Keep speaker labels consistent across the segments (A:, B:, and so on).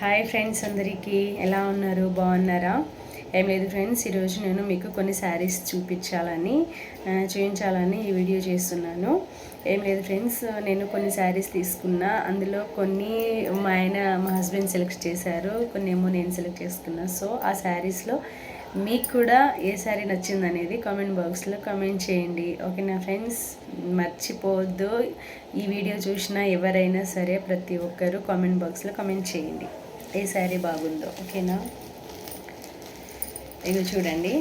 A: Hi friends, అందరికీ ఎలా ఉన్నారు? బాగున్నారా? ఏం లేదు ఫ్రెండ్స్, ఈరోజు నేను మీకు కొన్ని శారీస్ చూపించాలని ఈ వీడియో చేస్తున్నాను. ఏం లేదు ఫ్రెండ్స్, నేను కొన్ని శారీస్ తీసుకున్నా. అందులో కొన్ని మా హస్బెండ్ సెలెక్ట్ చేశారు, కొన్ని ఏమో నేను సెలెక్ట్ చేసుకున్నా. సో ఆ శారీస్లో మీకు కూడా ఏ శారీ నచ్చింది అనేది కామెంట్ బాక్స్లో కామెంట్ చేయండి. ఓకేనా ఫ్రెండ్స్? మర్చిపోవద్దు, ఈ వీడియో చూసిన ఎవరైనా సరే ప్రతి ఒక్కరూ కామెంట్ బాక్స్లో కామెంట్ చేయండి ఏ శారీ బాగుందో. ఓకేనా? ఇది చూడండి,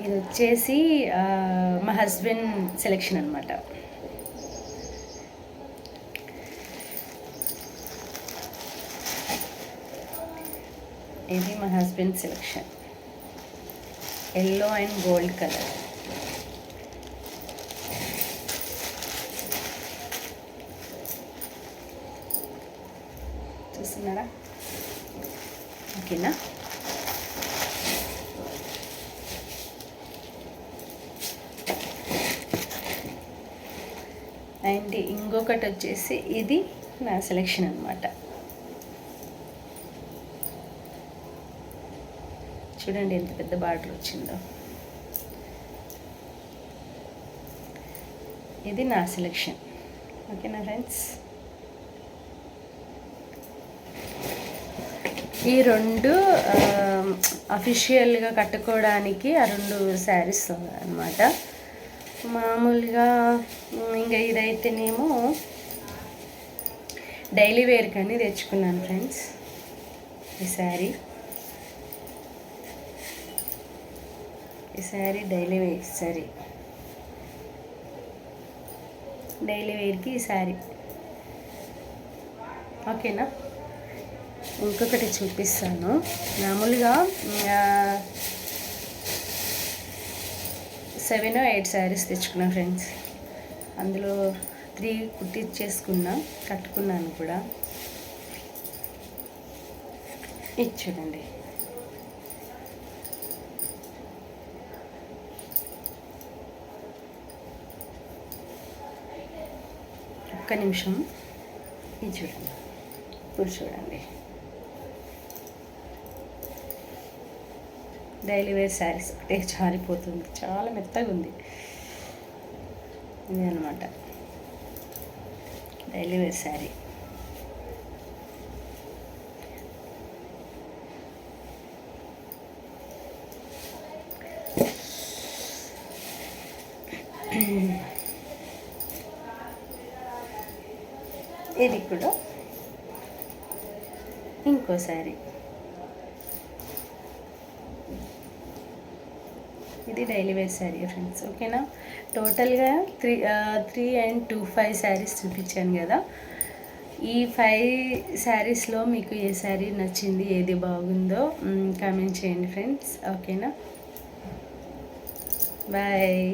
A: ఇది వచ్చేసి మా హస్బెండ్ సెలెక్షన్ అనమాట. ఇది మా husband selection, yellow and gold colour. చూస్తున్నారా? ఓకేనా? అండ్ ఇంకొకటి వచ్చేసి ఇది నా సెలెక్షన్ అనమాట. చూడండి ఎంత పెద్ద బార్డర్ వచ్చిందో. ఇది నా సెలెక్షన్. ఓకేనా ఫ్రెండ్స్? ఈ రెండు అఫీషియల్గా కట్టుకోవడానికి ఆ రెండు శారీస్ అన్నమాట. మామూలుగా ఇంకా ఇదైతేనేమో డైలీ వేర్ కానీ తెచ్చుకున్నాను ఫ్రెండ్స్. ఈ sari daily wear sari, daily వేర్కి ఈ శారీ. ఓకేనా? ఇంకొకటి చూపిస్తాను. మామూలుగా 7 or 8 శారీస్ తెచ్చుకున్నా ఫ్రెండ్స్. అందులో 3 కుట్టించేసుకున్నా, కట్టుకున్నాను కూడా. ఇది చూడండి, ఒక్క నిమిషం. ఇది చూడండి, ఇప్పుడు చూడండి. డైలీ వేర్ శారీస్ ఒకటే జారిపోతుంది, చాలా మెత్తగా ఉంది. ఇది అనమాట డైలీ వేర్ శారీ. ఇది కూడా ఇంకో శారీ. ఇది డైలీ వేర్ శారీ ఫ్రెండ్స్. ఓకేనా? టోటల్గా 3 and 2 5 శారీస్ చూపించాను కదా. ఈ 5 శారీస్లో మీకు ఏ శారీ నచ్చింది, ఏది బాగుందో కామెంట్ చేయండి ఫ్రెండ్స్. ఓకేనా? బాయ్.